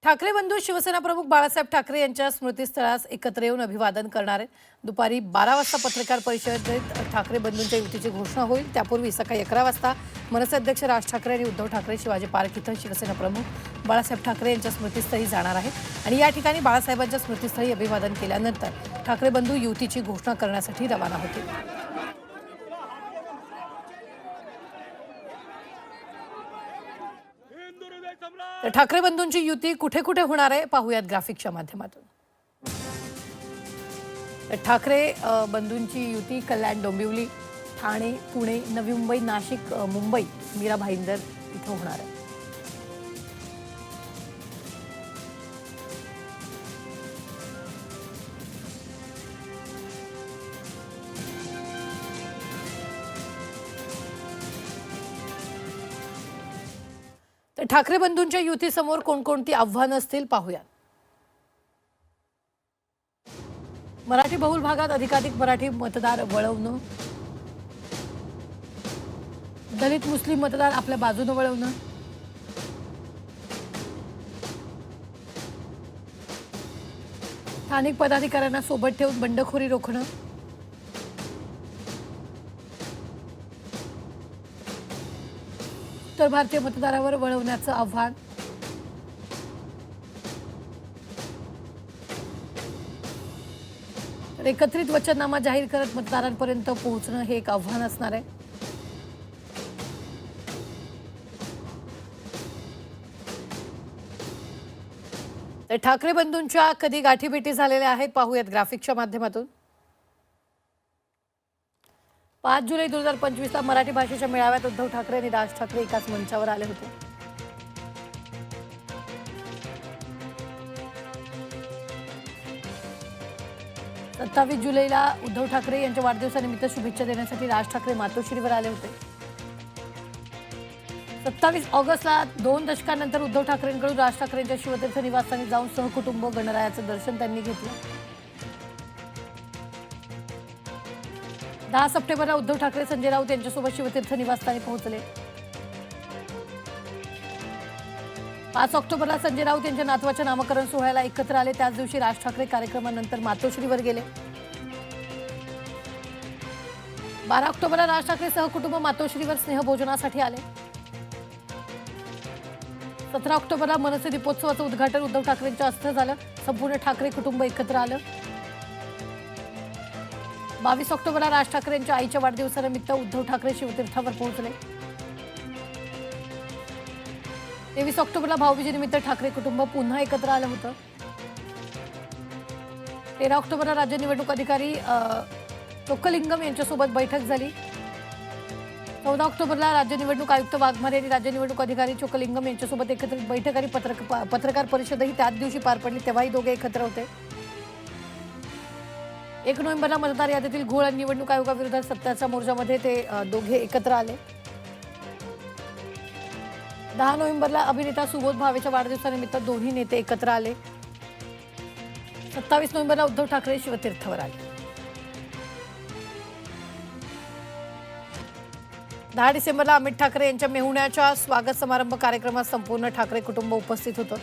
ठाकरे बंधू शिवसेना प्रमुख बाळासाहेब ठाकरे यांच्या स्मृतीस्थळास एकत्र येऊन अभिवादन करणार आहेत. दुपारी 12 वाजता पत्रकार परिषदेत ठाकरे बंधूंच्या युतीची घोषणा होईल. त्यापूर्वी सकाळी 11 वाजता मनसे अध्यक्ष राज ठाकरे आणि उद्धव ठाकरे शिवाजी पार्क इथं शिवसेना प्रमुख बाळासाहेब ठाकरे यांच्या स्मृतीस्थळी जाणार आहेत आणि या ठिकाणी बाळासाहेबांच्या स्मृतीस्थळी अभिवादन केल्यानंतर ठाकरे बंधू युतीची घोषणा करण्यासाठी रवाना होतील. तर ठाकरे बंधूंची युती कुठे कुठे होणार आहे पाहूयात ग्राफिकच्या माध्यमातून. ठाकरे बंधूंची युती कल्याण, डोंबिवली, ठाणे, पुणे, नवी मुंबई, नाशिक, मुंबई, मीरा भाईंदर इथं होणार आहे. तर ठाकरे बंधूंच्या युतीसमोर कोणकोणती आव्हानं असतील पाहूया. मराठी बहुल भागात अधिकाधिक मराठी मतदार वळवणं, दलित मुस्लिम मतदार आपल्या बाजूने वळवणं, स्थानिक पदाधिकाऱ्यांना सोबत ठेवून बंडखोरी रोखणं, उत्तर भारतीय मतदारावर वळवण्याचं आव्हान, तर एकत्रित वचननामा जाहीर करत मतदारांपर्यंत पोहोचणं हे एक आव्हान असणार आहे. तर ठाकरे बंधूंच्या कधी गाठीभेटी झालेल्या आहेत पाहूयात ग्राफिकच्या माध्यमातून. 5 जुलै 2025ला मराठी भाषेच्या मेळाव्यात उद्धव ठाकरे आणि राज ठाकरे एकाच मंचावर आले होते. सत्तावीस जुलैला उद्धव ठाकरे यांच्या वाढदिवसानिमित्त शुभेच्छा देण्यासाठी राज ठाकरे मातोश्रीवर आले होते. 27 ऑगस्टला 2 दशकांनंतर उद्धव ठाकरेंकडून राज ठाकरेंच्या शिवतीर्थ निवासस्थानी जाऊन सहकुटुंब गणरायाचं दर्शन त्यांनी घेतलं. 10 सप्टेंबरला उद्धव ठाकरे संजय राऊत यांच्यासोबत शिवतीर्थ निवासस्थानी पोहोचले. 5 ऑक्टोबरला संजय राऊत यांच्या नातवाच्या नामकरण सोहळ्याला एकत्र आले. त्याच दिवशी राज ठाकरे कार्यक्रमानंतर मातोश्रीवर गेले. 12 ऑक्टोबरला राज ठाकरे सहकुटुंब मातोश्रीवर स्नेहभोजनासाठी आले. 17 ऑक्टोबरला मनसे दीपोत्सवाचं उद्घाटन उद्धव ठाकरेंच्या हस्ते झालं. संपूर्ण ठाकरे कुटुंब एकत्र आलं. 22 ऑक्टोबरला राज ठाकरेंच्या आईच्या वाढदिवसानिमित्त उद्धव ठाकरे शिवतीर्थावर पोहोचले. 23 ऑक्टोबरला भाऊबीजेनिमित्त ठाकरे कुटुंब पुन्हा एकत्र आलं होतं. 13 ऑक्टोबरला राज्य निवडणूक अधिकारी चोक्कलिंगम यांच्यासोबत बैठक झाली. 14 ऑक्टोबरला राज्य निवडणूक आयुक्त वाघमारे आणि राज्य निवडणूक अधिकारी चोक्कलिंगम यांच्यासोबत एकत्रित बैठक आणि पत्रकार परिषदही त्याच दिवशी पार पडली. तेव्हाही दोघे एकत्र होते. 1 नोव्हेंबरला मतदार यादीतील घोळ आणि निवडणूक आयोगाविरोधात सत्याच्या मोर्चामध्ये ते दोघे एकत्र आले. 10 नोव्हेंबरला अभिनेता सुबोध भावेच्या वाढदिवसानिमित्त दोन्ही नेते एकत्र आले. 27 नोव्हेंबरला उद्धव ठाकरे शिवतीर्थावर आले. 10 डिसेंबरला अमित ठाकरे यांच्या मेहुण्याच्या स्वागत समारंभ कार्यक्रमात संपूर्ण ठाकरे कुटुंब उपस्थित होतं.